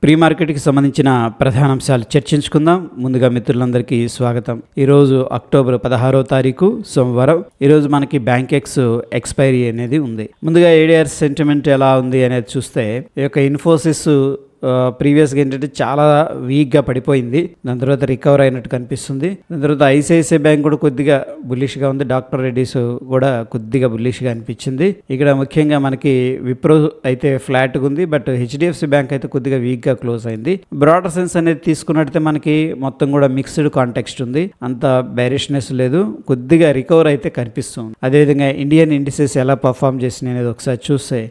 Pre మార్కెట్కి సంబంధించిన ప్రధాన అంశాలు చర్చించుకుందాం. ముందుగా మిత్రులందరికీ స్వాగతం. ఈరోజు అక్టోబర్ 16వ తారీఖు సోమవారం. ఈరోజు మనకి బ్యాంక్ ఎక్స్పైరీ అనేది ఉంది. ముందుగా ఏడిఆర్ సెంటిమెంట్ ఎలా ఉంది అనేది చూస్తే ఈ యొక్క ఇన్ఫోసిస్ ప్రీవియస్గా ఏంటంటే చాలా వీక్గా పడిపోయింది. దాని తర్వాత రికవర్ అయినట్టు కనిపిస్తుంది. దాని తర్వాత ఐసిఐసిఐ బ్యాంక్ కూడా కొద్దిగా బుల్లిష్గా ఉంది. డాక్టర్ రెడ్డిస్ కూడా కొద్దిగా బుల్లిష్గా అనిపించింది. ఇక్కడ ముఖ్యంగా మనకి విప్రో అయితే ఫ్లాట్గా ఉంది, బట్ హెచ్డిఎఫ్సి బ్యాంక్ అయితే కొద్దిగా వీక్గా క్లోజ్ అయింది. బ్రాడర్ సెన్స్ అనేది తీసుకున్నట్టయితే మనకి మొత్తం కూడా మిక్స్డ్ కాంటెక్స్ట్ ఉంది. అంత బేరిష్నెస్ లేదు, కొద్దిగా రికవర్ అయితే కనిపిస్తుంది. అదేవిధంగా ఇండియన్ ఇండిసెస్ ఎలా పర్ఫామ్ చేసినాయి అనేది ఒకసారి చూస్తే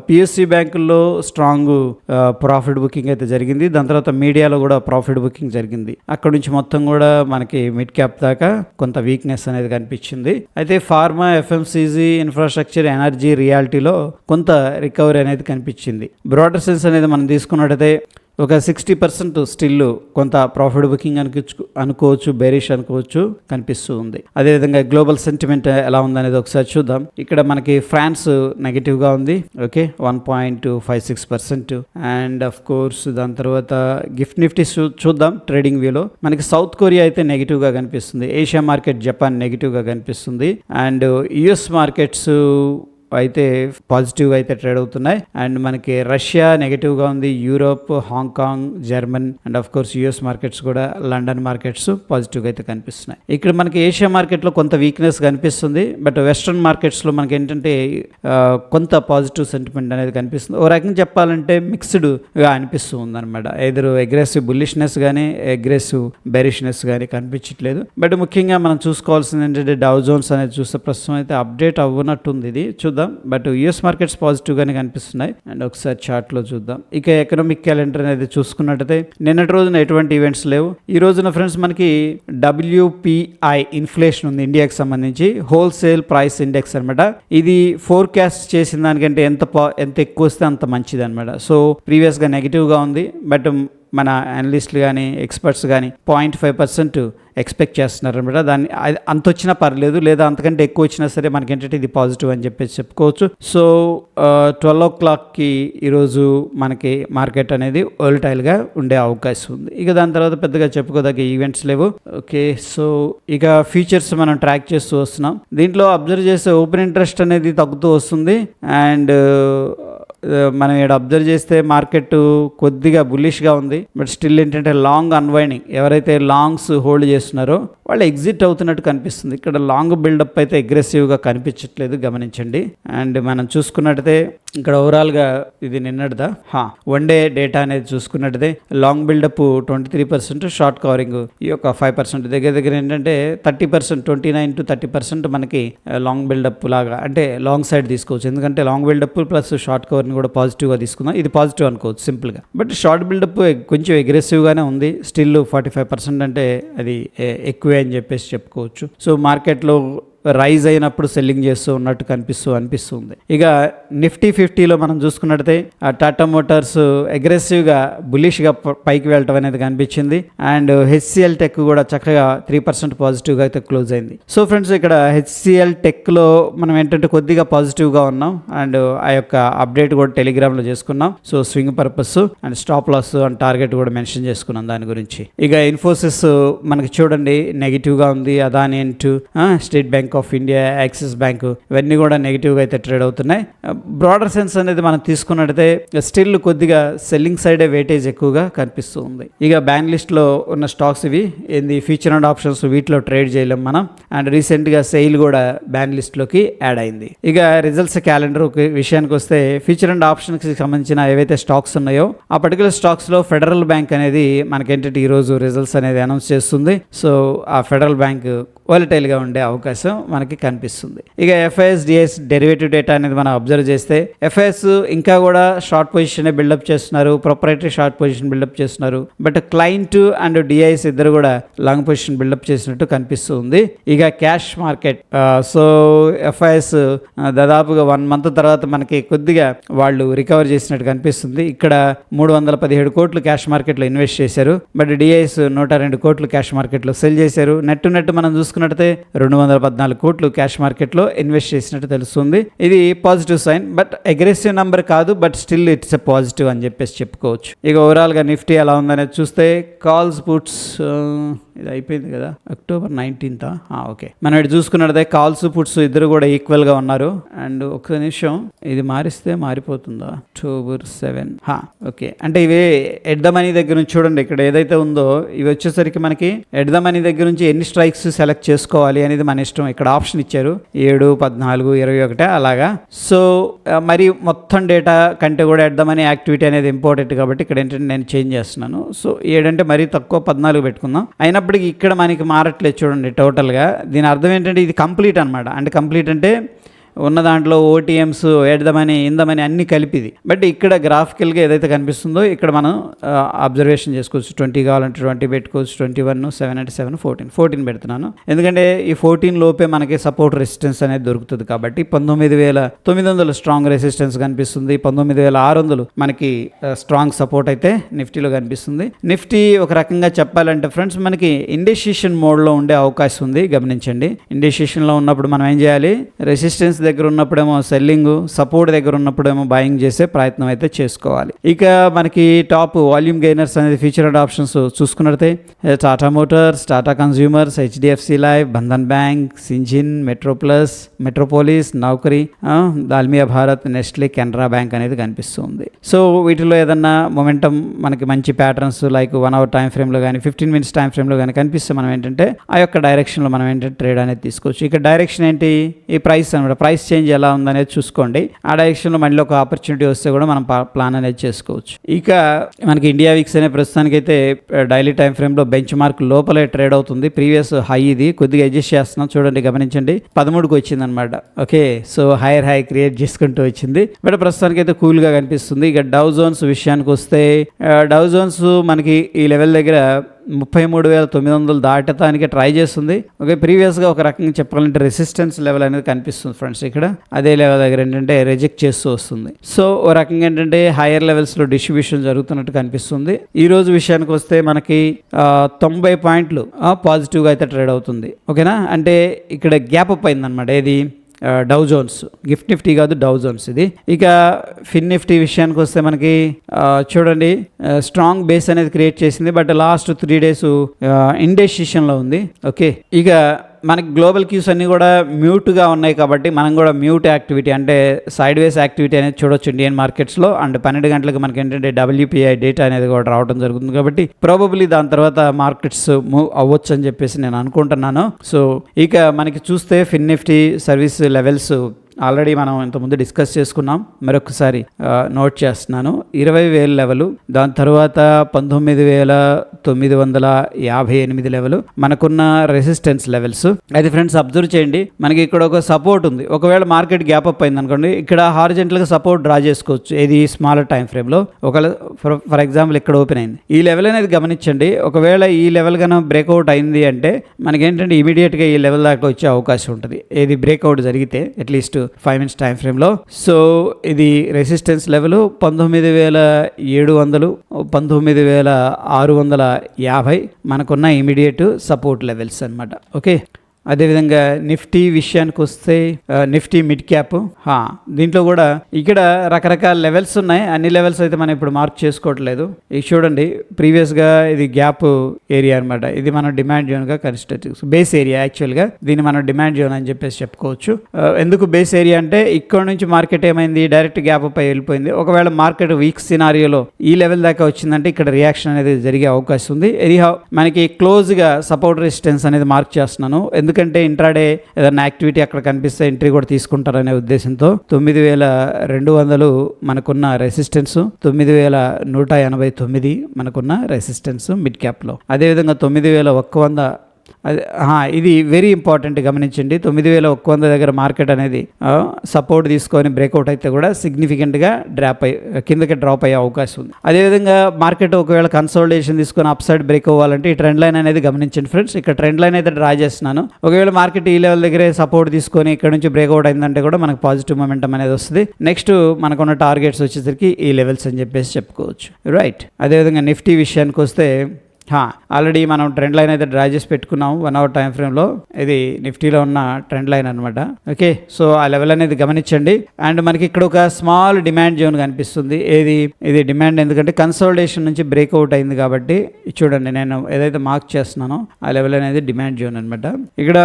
పిఎస్సి బ్యాంకుల్లో స్ట్రాంగ్ ప్రాఫిట్ బుకింగ్ అయితే జరిగింది. దాని తర్వాత మీడియాలో కూడా ప్రాఫిట్ బుకింగ్ జరిగింది. అక్కడ నుంచి మొత్తం కూడా మనకి మిడ్ క్యాప్ దాకా కొంత వీక్నెస్ అనేది కనిపించింది. అయితే ఫార్మా, ఎఫ్ఎంసీజీ, ఇన్ఫ్రాస్ట్రక్చర్, ఎనర్జీ, రియాలిటీలో కొంత రికవరీ అనేది కనిపించింది. బ్రాడర్ సెన్స్ అనేది మనం తీసుకున్నట్టయితే ఒక 60% స్టిల్ కొంత ప్రాఫిట్ బుకింగ్ అనుకోవచ్చు, బేరిష్ అనుకోవచ్చు కనిపిస్తూ ఉంది. అదేవిధంగా గ్లోబల్ సెంటిమెంట్ ఎలా ఉందనేది ఒకసారి చూద్దాం. ఇక్కడ మనకి ఫ్రాన్స్ నెగిటివ్గా ఉంది, ఓకే, 1.56%. అండ్ ఆఫ్ కోర్స్ దాని తర్వాత గిఫ్ట్ నిఫ్టీ చూద్దాం. ట్రేడింగ్ వ్యూలో మనకి సౌత్ కొరియా అయితే నెగిటివ్గా కనిపిస్తుంది. ఏషియా మార్కెట్ జపాన్ నెగిటివ్గా కనిపిస్తుంది. అండ్ యుఎస్ మార్కెట్స్ అయితే పాజిటివ్గా అయితే ట్రేడ్ అవుతున్నాయి. అండ్ మనకి రష్యా నెగిటివ్గా ఉంది, Europe, Hong Kong, German and of course US markets కూడా, లండన్ మార్కెట్స్ పాజిటివ్గా అయితే కనిపిస్తున్నాయి. ఇక్కడ మనకి ఏషియా మార్కెట్లో కొంత వీక్నెస్ కనిపిస్తుంది, బట్ వెస్ట్రన్ మార్కెట్స్లో మనకి ఏంటంటే కొంత పాజిటివ్ సెంటిమెంట్ అనేది కనిపిస్తుంది. ఓ రకంగా చెప్పాలంటే మిక్స్డ్గా అనిపిస్తూ ఉందన్నమాట. ఎదురు అగ్రెసివ్ బుల్లిష్నెస్ కానీ అగ్రెసివ్ బెరిష్నెస్ కానీ కనిపించట్లేదు. బట్ ముఖ్యంగా మనం చూసుకోవాల్సింది ఏంటంటే డౌ జోన్స్ అనేది చూస్తే ప్రస్తుతం అయితే అప్డేట్ అవ్వనట్టుంది. ఇది చూద్దాం. బట్ యుఎస్ మార్కెట్స్ పాజిటివ్ గానే కనిపిస్తున్నాయి. అండ్ ఒకసారి చార్ట్ లో చూద్దాం. ఇక ఎకనామిక్ క్యాలెండర్ అనేది చూసుకున్నట్టయితే నిన్నటి రోజున ఎటువంటి ఈవెంట్స్ లేవు. ఈ రోజున ఫ్రెండ్స్ మనకి WPI ఇన్ఫ్లేషన్ ఉంది ఇండియాకి సంబంధించి, హోల్సేల్ ప్రైస్ ఇండెక్స్ అనమాట. ఇది ఫోర్కాస్ట్ చేసిన దానికంటే ఎంత ఎక్కువ వస్తే అంత మంచిది అనమాట. సో ప్రీవియస్ గా నెగిటివ్ గా ఉంది, బట్ మన అనలిస్టులు కానీ ఎక్స్పర్ట్స్ కానీ 0.5% ఎక్స్పెక్ట్ చేస్తున్నారు అనమాట. దాన్ని అంత వచ్చినా పర్లేదు, లేదా అంతకంటే ఎక్కువ వచ్చినా సరే మనకేంటంటే ఇది పాజిటివ్ అని చెప్పేసి చెప్పుకోవచ్చు. సో 12 o'clockకి ఈరోజు మనకి మార్కెట్ అనేది వోలటైల్గా ఉండే అవకాశం ఉంది. ఇక దాని తర్వాత పెద్దగా చెప్పుకోదగ్గ ఈవెంట్స్ లేవు. ఓకే, సో ఇక ఫ్యూచర్స్ మనం ట్రాక్ చేస్తూ వస్తున్నాం. దీంట్లో అబ్జర్వ్ చేస్తే ఓపెన్ ఇంట్రెస్ట్ అనేది తగ్గుతూ వస్తుంది. అండ్ మనం ఇక్కడ అబ్జర్వ్ చేస్తే మార్కెట్ కొద్దిగా బుల్లిష్గా ఉంది, బట్ స్టిల్ ఏంటంటే లాంగ్ అన్వైండింగ్, ఎవరైతే లాంగ్స్ హోల్డ్ చేస్తున్నారో వాళ్ళు ఎగ్జిట్ అవుతున్నట్టు కనిపిస్తుంది. ఇక్కడ లాంగ్ బిల్డప్ అయితే అగ్రెసివ్గా కనిపించట్లేదు, గమనించండి. అండ్ మనం చూసుకున్నట్టయితే ఇక్కడ ఓవరాల్గా ఇది నిన్నటిదా వన్ డే డేటా అనేది చూసుకున్నట్టయితే లాంగ్ బిల్డప్ 23%, షార్ట్ కవరింగ్ ఈ యొక్క 5%, దగ్గర ఏంటంటే 30%, 29 to 30% మనకి లాంగ్ బిల్డప్ లాగా, అంటే లాంగ్ సైడ్ తీసుకోవచ్చు. ఎందుకంటే long buildup plus short covering కూడా పాజిటివ్గా తీసుకుందాం. ఇది పాజిటివ్ అనుకోవచ్చు సింపుల్గా. బట్ షార్ట్ బిల్డప్ కొంచెం అగ్రెసివ్గానే ఉంది. స్టిల్ 45% అంటే అది ఎక్కువే అని చెప్పేసి చెప్పుకోవచ్చు. సో మార్కెట్లో రైజ్ అయినప్పుడు సెల్లింగ్ చేస్తూ ఉన్నట్టు అనిపిస్తుంది. ఇక నిఫ్టీ 50లో మనం చూసుకున్నట్టయితే టాటా మోటార్స్ అగ్రెసివ్గా బులిష్గా పైకి వెళ్ళటం అనేది కనిపించింది. అండ్ హెచ్సిఎల్ టెక్ కూడా చక్కగా 3% పాజిటివ్గా అయితే క్లోజ్ అయింది. సో ఫ్రెండ్స్, ఇక్కడ హెచ్సిఎల్ టెక్లో మనం ఏంటంటే కొద్దిగా పాజిటివ్గా ఉన్నాం. అండ్ ఆ యొక్క అప్డేట్ కూడా టెలిగ్రామ్లో చేసుకున్నాం. So swing purpose and stop loss and target కూడా మెన్షన్ చేసుకున్నాం దాని గురించి. ఇక ఇన్ఫోసిస్ మనకి చూడండి నెగిటివ్గా ఉంది. అదాని అంటూ state bank of India, axis bank ఇవన్నీ కూడా నెగిటివ్గా అయితే ట్రేడ్ అవుతున్నాయి. బ్రాడర్ సెన్స్ అనేది మనం తీసుకున్నట్టయితే స్టిల్ కొద్దిగా సెల్లింగ్ సైడే వెయిటేజ్ ఎక్కువగా కనిపిస్తూ ఉంది. ఇక బ్యాన్ లిస్ట్లో ఉన్న స్టాక్స్ ఇవి ఏంది, ఫ్యూచర్ అండ్ ఆప్షన్స్, వీటిలో ట్రేడ్ చేయలేం మనం. అండ్ రీసెంట్గా సెయిల్ కూడా బ్యాన్ లిస్ట్లోకి యాడ్ అయింది. ఇక రిజల్ట్స్ క్యాలెండర్ విషయానికి వస్తే ఫ్యూచర్ అండ్ ఆప్షన్స్కి సంబంధించిన ఏవైతే స్టాక్స్ ఉన్నాయో ఆ పర్టికులర్ స్టాక్స్లో ఫెడరల్ బ్యాంక్ అనేది మనకేంటంటే ఈరోజు రిజల్ట్స్ అనేది అనౌన్స్ చేస్తుంది. సో ఆ ఫెడరల్ బ్యాంక్ వాలటైల్గా ఉండే అవకాశం మనకి కనిపిస్తుంది. ఇక ఎఫ్ఐఎస్, డిఐఎస్ డెరివేటివ్ డేటా అనేది మనం అబ్జర్వ్ చేస్తే ఎఫ్ఐఎస్ ఇంకా కూడా షార్ట్ పొజిషన్ బిల్డప్ చేస్తున్నారు, ప్రొపరైటరీ షార్ట్ పొజిషన్ బిల్డప్ చేస్తున్నారు. బట్ క్లయింట్ అండ్ డిఐఎస్ ఇద్దరు కూడా లాంగ్ పొజిషన్ బిల్డప్ చేసినట్టు కనిపిస్తుంది. ఇక క్యాష్ మార్కెట్, సో ఎఫ్ఐఎస్ దాదాపుగా 1 month తర్వాత మనకి కొద్దిగా వాళ్ళు రికవర్ చేసినట్టు కనిపిస్తుంది. ఇక్కడ 317 కోట్లు క్యాష్ మార్కెట్లో ఇన్వెస్ట్ చేశారు, బట్ డిఐఎస్ 102 కోట్లు క్యాష్ మార్కెట్లో సెల్ చేశారు. నెట్ మనం చూసుకుంటే చూసుకున్నట్టయితే 214 కోట్లు క్యాష్ మార్కెట్లో ఇన్వెస్ట్ చేసినట్టు తెలుస్తుంది. ఇది positive sign, but aggressive number కాదు, but still it's a positive అని చెప్పేసి చెప్పుకోవచ్చు. ఇక ఓవరాల్గా నిఫ్టీ ఎలా ఉందనేది చూస్తే కాల్స్ పుట్స్ ఇది అయిపోయింది కదా, October 19th. ఓకే, మనం ఇటు చూసుకున్నట్టయితే కాల్స్ పుట్స్ ఇద్దరు కూడా ఈక్వల్గా ఉన్నారు. అండ్ ఒక్క నిమిషం, ఇది మారిస్తే మారిపోతుందా? October 7. ఓకే, అంటే ఇవి ఎట్ ద మనీ దగ్గర నుంచి చూడండి, ఇక్కడ ఏదైతే ఉందో ఇవి వచ్చేసరికి మనకి ఎట్ ద మనీ దగ్గర నుంచి ఎన్ని స్ట్రైక్స్ సెలెక్ట్ చేసుకోవాలి అనేది మన ఇష్టం. ఇక్కడ ఆప్షన్ ఇచ్చారు 7, 14, 21 అలాగా. సో మరి మొత్తం డేటా కంటే కూడా ఎట్ ద మనీ యాక్టివిటీ అనేది ఇంపార్టెంట్ కాబట్టి ఇక్కడ ఏంటంటే నేను చేంజ్ చేస్తున్నాను. సో 7 అంటే మరీ తక్కువ, 14 పెట్టుకుందాం. అయినప్పటికీ ఇక్కడ మనకి మారట్లేదు చూడండి టోటల్గా. దీని అర్థం ఏంటంటే ఇది కంప్లీట్ అనమాట. అంటే కంప్లీట్ అంటే ఉన్న దాంట్లో ఓటీఎంస్, ఎడదమని, ఇందమని అన్ని కలిపిది. బట్ ఇక్కడ గ్రాఫికల్గా ఏదైతే కనిపిస్తుందో ఇక్కడ మనం అబ్జర్వేషన్ చేసుకోవచ్చు. 20 కావాలంటే 20 పెట్టుకోవచ్చు, 21, 7 అంటే 7, 14 పెడుతున్నాను. ఎందుకంటే ఈ 14 లోపే మనకి సపోర్ట్ రెసిస్టెన్స్ అనేది దొరుకుతుంది కాబట్టి 19,900 స్ట్రాంగ్ రెసిస్టెన్స్ కనిపిస్తుంది. 19,600 మనకి స్ట్రాంగ్ సపోర్ట్ అయితే నిఫ్టీలో కనిపిస్తుంది. నిఫ్టీ ఒక రకంగా చెప్పాలంటే ఫ్రెండ్స్ మనకి ఇండెసిషన్ మోడ్లో ఉండే అవకాశం ఉంది, గమనించండి. ఇండెసిషన్లో ఉన్నప్పుడు మనం ఏం చేయాలి? రెసిస్టెన్స్ దగ్గర ఉన్నప్పుడేమో సెల్లింగ్, సపోర్ట్ దగ్గర ఉన్నప్పుడేమో బయింగ్ చేసే ప్రయత్నం అయితే చేసుకోవాలి. ఇక మనకి టాప్ వాల్యూమ్ గెయినర్స్ అనేది ఫీచర్డ్ ఆప్షన్స్ చూసుకున్నట్లయితే Tata Motors, Tata Consumers, HDFC Life, Bandhan Bank, Syngene, Metropolis, Naukri, Dalmia Bharat, Nestle, Canara Bank అనేది కనిపిస్తుంది. సో వీటిలో ఏదన్నా మొమెంటం మనకి మంచి ప్యాటర్న్స్ లైక్ 1 hour టైం ఫ్రేమ్లో కానీ 15 minutes టైం ఫ్రేమ్లో కానీ కనిపిస్తే మనం ఏంటంటే ఆ యొక్క డైరెక్షన్లో మనం ఏంటంటే ట్రేడ్ అనేది తీసుకోవచ్చు. ఇక డైరెక్షన్ ఏంటి? ఈ ప్రైస్ అనమాట. ప్రైస్ చేంజ్ ఎలా ఉందనేది చూసుకోండి. ఆ డైరెక్షన్లో మళ్ళీ ఒక ఆపర్చునిటీ వస్తే కూడా మనం ప్లాన్ అనేది చేసుకోవచ్చు. ఇక మనకి ఇండియా విక్స్ అనే ప్రస్తుతానికైతే డైలీ టైం ఫ్రేమ్లో బెంచ్ మార్క్ లోపలే ట్రేడ్ అవుతుంది. ప్రీవియస్ హై ఇది కొద్దిగా అడ్జస్ట్ చేస్తున్నాం చూడండి, గమనించండి. 13కి వచ్చింది అనమాట. Okay, so hire high create చేసుకుంటూ వచ్చింది. బట్ ప్రస్తుతానికైతే కూల్గా కనిపిస్తుంది. ఇక డౌ జోన్స్ విషయానికి వస్తే డౌ జోన్స్ మనకి ఈ లెవెల్ దగ్గర 33,900 దాటడానికి ట్రై చేస్తుంది. ఓకే, ప్రీవియస్గా ఒక రకంగా చెప్పాలంటే రెసిస్టెన్స్ లెవెల్ అనేది కనిపిస్తుంది ఫ్రెండ్స్. ఇక్కడ అదే లెవెల్ దగ్గర ఏంటంటే రిజెక్ట్ చేస్తూ వస్తుంది. సో ఓ రకంగా ఏంటంటే హైయర్ లెవెల్స్లో డిస్ట్రిబ్యూషన్ జరుగుతున్నట్టు కనిపిస్తుంది. ఈ రోజు విషయానికి వస్తే మనకి 90 పాయింట్లు పాజిటివ్గా అయితే ట్రేడ్ అవుతుంది. ఓకేనా, అంటే ఇక్కడ గ్యాప్ అప్ అయిందనమాట. ఏది? డౌ జోన్స్, గిఫ్ట్ నిఫ్టీ కాదు, డౌ జోన్స్ ఇది. ఇక ఫిన్ నిఫ్టీ విషయానికి వస్తే మనకి చూడండి స్ట్రాంగ్ బేస్ అనేది క్రియేట్ చేసింది, బట్ లాస్ట్ 3 days ఇండెసిషన్లో ఉంది. ఓకే, ఇక మనకి గ్లోబల్ క్యూస్ అన్నీ కూడా మ్యూట్గా ఉన్నాయి కాబట్టి మనం కూడా మ్యూట్ యాక్టివిటీ అంటే సైడ్ వేస్ యాక్టివిటీ అనేది చూడొచ్చు ఇండియన్ మార్కెట్స్లో. అండ్ 12 గంటలకు మనకి ఏంటంటే WPI డేటా అనేది కూడా రావడం జరుగుతుంది కాబట్టి ప్రాబబ్లీ దాని తర్వాత మార్కెట్స్ మూవ్ అవ్వచ్చు అని చెప్పేసి నేను అనుకుంటున్నాను. సో ఇక మనకి చూస్తే ఫిన్ నిఫ్టీ సర్వీస్ లెవెల్స్ ఆల్రెడీ మనం ఇంతకుముందు డిస్కస్ చేసుకున్నాం. మరొకసారి నోట్ చేస్తున్నాను. 20,000 లెవెల్, దాని తర్వాత 19,958 లెవెల్ మనకున్న రెసిస్టెన్స్ లెవెల్స్. అది ఫ్రెండ్స్ అబ్జర్వ్ చేయండి, మనకి ఇక్కడ ఒక సపోర్ట్ ఉంది. ఒకవేళ మార్కెట్ గ్యాప్ అప్ అయింది అనుకోండి, ఇక్కడ హారిజెంటల్గా సపోర్ట్ డ్రా చేసుకోవచ్చు. ఇది స్మాలర్ టైం ఫ్రేమ్లో. ఒకవేళ ఫర్ ఎగ్జాంపుల్ ఇక్కడ ఓపెన్ అయింది, ఈ లెవెల్ అనేది గమనించండి. ఒకవేళ ఈ లెవెల్ కన్నా బ్రేక్అవుట్ అయింది అంటే మనకేంటంటే ఇమీడియట్గా ఈ లెవెల్ దాకా వచ్చే అవకాశం ఉంటుంది. ఏది బ్రేక్అవుట్ జరిగితే అట్లీస్ట్ 5 minutes టైం ఫ్రేమ్లో. సో ఇది రెసిస్టెన్స్ లెవెల్ 19,700, 19,650 మనకున్న ఇమీడియట్ సపోర్ట్ లెవెల్స్ అనమాట. ఓకే, అదేవిధంగా నిఫ్టీ విషయానికి వస్తే నిఫ్టీ మిడ్ క్యాప్, దీంట్లో కూడా ఇక్కడ రకరకాల లెవెల్స్ ఉన్నాయి. అన్ని లెవెల్స్ అయితే మనం ఇప్పుడు మార్క్ చేసుకోవట్లేదు. ఇది చూడండి, ప్రీవియస్గా ఇది గ్యాప్ ఏరియా అనమాట. ఇది మనం డిమాండ్ జోన్గా కన్సిడర్ చేసుకోవచ్చు. బేస్ ఏరియా యాక్చువల్గా దీన్ని మనం డిమాండ్ జోన్ అని చెప్పేసి చెప్పుకోవచ్చు. ఎందుకు బేస్ ఏరియా అంటే ఇక్కడ నుంచి మార్కెట్ ఏమైంది, డైరెక్ట్ గ్యాప్ పై వెళ్ళిపోయింది. ఒకవేళ మార్కెట్ వీక్ సినారియోలో ఈ లెవెల్ దాకా వచ్చిందంటే ఇక్కడ రియాక్షన్ అనేది జరిగే అవకాశం ఉంది. ఎనీహౌ మనకి క్లోజ్గా సపోర్ట్ రెసిస్టెన్స్ అనేది మార్క్ చేస్తున్నాను. ఎందుకంటే ఇంట్రాడే ఏదైనా యాక్టివిటీ అక్కడ కనిపిస్తే ఎంట్రీ కూడా తీసుకుంటారనే ఉద్దేశంతో 9,200 మనకున్న రెసిస్టెన్స్, 9,189 మనకున్న రెసిస్టెన్స్ మిడ్ క్యాప్లో. అదేవిధంగా 9,100 ఇది వెరీ ఇంపార్టెంట్, గమనించండి. 9,100 దగ్గర మార్కెట్ అనేది సపోర్ట్ తీసుకొని బ్రేక్అవుట్ అయితే కూడా సిగ్నిఫికెంట్గా కిందకి డ్రాప్ అయ్యే అవకాశం ఉంది. అదేవిధంగా మార్కెట్ ఒకవేళ కన్సోలిడేషన్ తీసుకొని అప్ సైడ్ బ్రేక్ అవ్వాలంటే ఈ ట్రెండ్ లైన్ అనేది గమనించండి ఫ్రెండ్స్. ఇక్కడ ట్రెండ్ లైన్ అయితే డ్రా చేస్తున్నాను. ఒకవేళ మార్కెట్ ఈ లెవెల్ దగ్గరే సపోర్ట్ తీసుకొని ఇక్కడ నుంచి బ్రేక్అవుట్ అయిందంటే కూడా మనకు పాజిటివ్ మొమెంటం అనేది వస్తుంది. నెక్స్ట్ మనకున్న టార్గెట్స్ వచ్చేసరికి ఈ లెవెల్స్ అని చెప్పేసి చెప్పుకోవచ్చు, రైట్. అదేవిధంగా నిఫ్టీ విషయానికి వస్తే ఆల్రెడీ మనం ట్రెండ్ లైన్ అయితే డ్రా చేసి పెట్టుకున్నాం 1 hour టైం ఫ్రేమ్లో. ఇది నిఫ్టీలో ఉన్న ట్రెండ్ లైన్ అనమాట. ఓకే, సో ఆ లెవెల్ అనేది గమనించండి. అండ్ మనకి ఇక్కడ ఒక స్మాల్ డిమాండ్ జోన్ కనిపిస్తుంది. ఇది డిమాండ్ ఎందుకంటే కన్సోలిడేషన్ నుంచి బ్రేక్అవుట్ అయింది కాబట్టి చూడండి, నేను ఏదైతే మార్క్ చేస్తున్నానో ఆ లెవెల్ అనేది డిమాండ్ జోన్ అనమాట. ఇక్కడ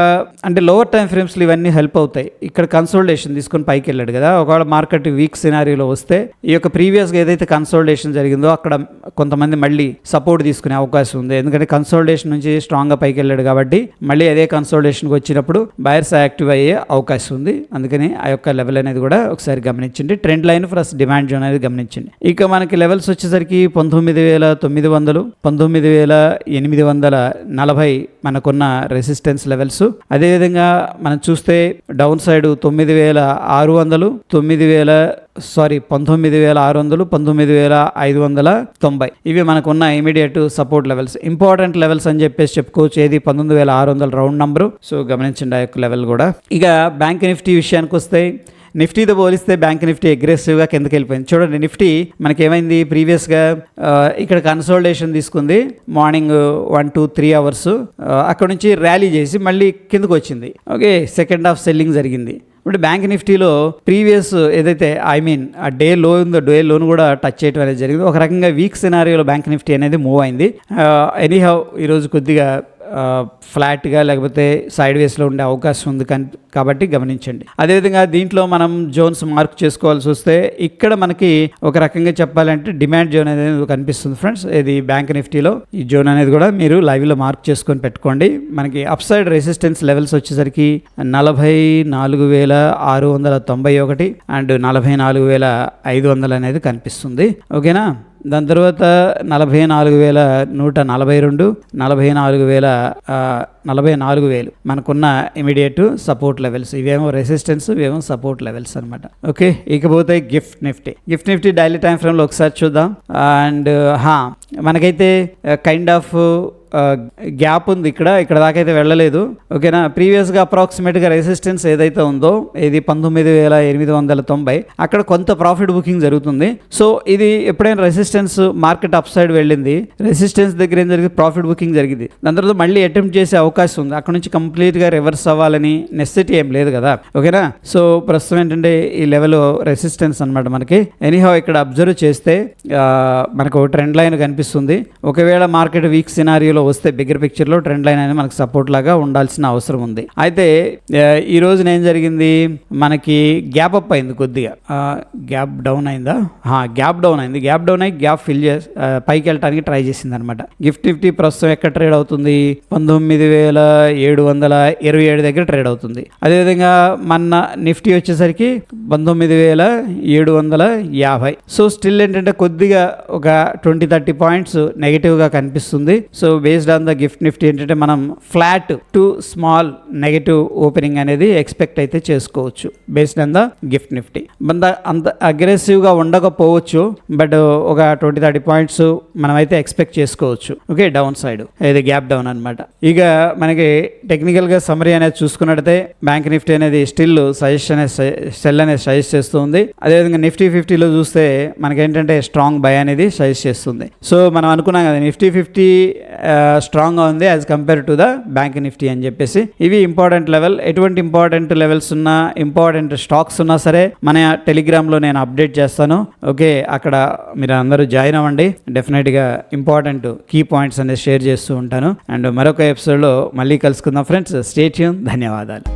అంటే లోవర్ టైం ఫ్రేమ్స్లో ఇవన్నీ హెల్ప్ అవుతాయి. ఇక్కడ కన్సోలిడేషన్ తీసుకొని పైకి వెళ్ళాడు కదా, ఒకవేళ మార్కెట్ వీక్ సినారియోలో వస్తే ఈ యొక్క ప్రీవియస్గా ఏదైతే కన్సోలిడేషన్ జరిగిందో అక్కడ కొంతమంది మళ్ళీ సపోర్ట్ తీసుకునే అవకాశం ఉంది. ఎందుకంటే కన్సోలిడేషన్ నుంచి స్ట్రాంగ్గా పైకి వెళ్ళాడు కాబట్టి మళ్ళీ అదే కన్సోలిడేషన్కి వచ్చినప్పుడు బయర్స్ యాక్టివ్ అయ్యే అవకాశం ఉంది. అందుకని ఆ యొక్క లెవెల్ అనేది కూడా ఒకసారి గమనించండి. Trend line plus demand zone అనేది గమనించండి. ఇక మనకి లెవెల్స్ వచ్చేసరికి 19,900, 19,840 మనకున్న రెసిస్టెన్స్ లెవెల్స్. అదేవిధంగా మనం చూస్తే డౌన్ సైడ్ 9,600, 19,600, 9,590 ఇవి మనకున్న immediate support levels. Important levels అని చెప్పేసి చెప్పుకోవచ్చు. ఏది 19,600 రౌండ్ నంబరు. సో గమనించండి ఆ యొక్క లెవెల్ కూడా. ఇక బ్యాంక్ నిఫ్టీ విషయానికి వస్తే నిఫ్టీతో పోలిస్తే బ్యాంక్ నిఫ్టీ అగ్రెసివ్గా కిందకి వెళ్ళిపోయింది. చూడండి, నిఫ్టీ మనకి ఏమైంది, ప్రీవియస్గా ఇక్కడ కన్సోలిడేషన్ తీసుకుంది మార్నింగ్ 1-3 hours. అక్కడ నుంచి ర్యాలీ చేసి మళ్ళీ కిందకు వచ్చింది. ఓకే, సెకండ్ హాఫ్ సెల్లింగ్ జరిగింది. ఇప్పుడు బ్యాంక్ నిఫ్టీలో ప్రీవియస్ ఏదైతే ఆ డే లో ఉందో డే లోను కూడా టచ్ చేయడం అనేది జరిగింది. ఒక రకంగా వీక్ సినారియోలో బ్యాంక్ నిఫ్టీ అనేది మూవ్ అయింది. ఎనీహౌ ఈరోజు కొద్దిగా ఫ్లాట్గా లేకపోతే సైడ్ వేస్లో ఉండే అవకాశం ఉంది కాబట్టి గమనించండి. అదేవిధంగా దీంట్లో మనం జోన్స్ మార్క్ చేసుకోవాల్సి వస్తే ఇక్కడ మనకి ఒక రకంగా చెప్పాలంటే డిమాండ్ జోన్ అనేది కనిపిస్తుంది ఫ్రెండ్స్. ఇది బ్యాంక్ నిఫ్టీలో ఈ జోన్ అనేది కూడా మీరు లైవ్లో మార్క్ చేసుకొని పెట్టుకోండి. మనకి అప్ సైడ్ రెసిస్టెన్స్ లెవెల్స్ వచ్చేసరికి 44,691 అండ్ 44,500 అనేది కనిపిస్తుంది. ఓకేనా, దాని తర్వాత 44,142, 44,000 మనకున్న ఇమీడియట్ సపోర్ట్ లెవెల్స్. ఇవేమో రెసిస్టెన్స్, ఇవేమో సపోర్ట్ లెవెల్స్ అనమాట. ఓకే, ఇకపోతే గిఫ్ట్ నిఫ్టీ డైలీ టైం ఫ్రేమ్లో ఒకసారి చూద్దాం. అండ్ మనకైతే కైండ్ ఆఫ్ గ్యాప్ ఉంది. ఇక్కడ దాకా అయితే వెళ్ళలేదు. ఓకేనా, ప్రీవియస్గా అప్రాక్సిమేట్గా రెసిస్టెన్స్ ఏదైతే ఉందో ఇది 19,890 అక్కడ కొంత ప్రాఫిట్ బుకింగ్ జరుగుతుంది. సో ఇది ఎప్పుడైనా రెసిస్టెన్స్ మార్కెట్ అప్ సైడ్ వెళ్ళింది, రెసిస్టెన్స్ దగ్గర ఏం జరిగింది, ప్రాఫిట్ బుకింగ్ జరిగింది. దాని తర్వాత మళ్ళీ అటెంప్ట్ చేసే అవకాశం ఉంది. అక్కడ నుంచి కంప్లీట్గా రివర్స్ అవ్వాలని నెసెసిటీ ఏం లేదు కదా. ఓకేనా, సో ప్రస్తుతం ఏంటంటే ఈ లెవెల్ రెసిస్టెన్స్ అనమాట మనకి. ఎనీహౌ ఇక్కడ అబ్జర్వ్ చేస్తే మనకు ట్రెండ్ లైన్ కనిపిస్తుంది. ఒకవేళ మార్కెట్ వీక్ సినారియోలో వస్తే బిగ్గర్ పిక్చర్లో ట్రెండ్ లైన్ అనేది మనకు సపోర్ట్ లాగా ఉండాల్సిన అవసరం ఉంది. అయితే ఈ రోజున ఏం జరిగింది, మనకి గ్యాప్ అప్ అయింది, కొద్దిగా గ్యాప్ డౌన్ అయిందా, గ్యాప్ డౌన్ అయింది. గ్యాప్ డౌన్ అయ్యి గ్యాప్ ఫిల్ చేసి పైకి వెళ్ళడానికి ట్రై చేసింది అనమాట. గిఫ్ట్ నిఫ్టీ ప్రస్తుతం ఎక్కడ ట్రేడ్ అవుతుంది, 19,727 దగ్గర ట్రేడ్ అవుతుంది. అదేవిధంగా మన నిఫ్టీ వచ్చేసరికి 19,750. సో స్టిల్ ఏంటంటే కొద్దిగా ఒక 20-30 పాయింట్స్ నెగిటివ్గా కనిపిస్తుంది. So based on the gift Nifty ఏంటంటే మనం flat to small negative opening అనేది ఎక్స్పెక్ట్ అయితే చేసుకోవచ్చు based on the gift Nifty. అంత అగ్రెసివ్గా ఉండకపోవచ్చు, బట్ ఒక 20-30 పాయింట్స్ మనం అయితే ఎక్స్పెక్ట్ చేసుకోవచ్చు. ఓకే, డౌన్ సైడ్ ఇది గ్యాప్ డౌన్ అనమాట. ఇక మనకి టెక్నికల్గా సమరీ అనేది చూసుకున్నట్టయితే బ్యాంక్ నిఫ్టీ అనేది స్టిల్ సెల్ అనేది సజెస్ట్ చేస్తుంది. అదేవిధంగా నిఫ్టీ 50లో చూస్తే మనకేంటంటే స్ట్రాంగ్ బై అనేది సజెస్ట్ చేస్తుంది. సో మనం అనుకున్నాం కదా నిఫ్టీ 50 స్ట్రాంగ్గా ఉంది as compare to the bank Nifty అని చెప్పేసి. ఇవి ఇంపార్టెంట్ లెవెల్. ఎటువంటి ఇంపార్టెంట్ లెవెల్స్ ఉన్నా, ఇంపార్టెంట్ స్టాక్స్ ఉన్నా సరే మన టెలిగ్రామ్లో నేను అప్డేట్ చేస్తాను. ఓకే, అక్కడ మీరు అందరూ జాయిన్ అవ్వండి. డెఫినెట్గా ఇంపార్టెంట్ కీ పాయింట్స్ అనేది షేర్ చేస్తూ ఉంటాను. అండ్ మరొక ఎపిసోడ్లో మళ్ళీ కలుసుకుందాం ఫ్రెండ్స్. Stay tune. ధన్యవాదాలు.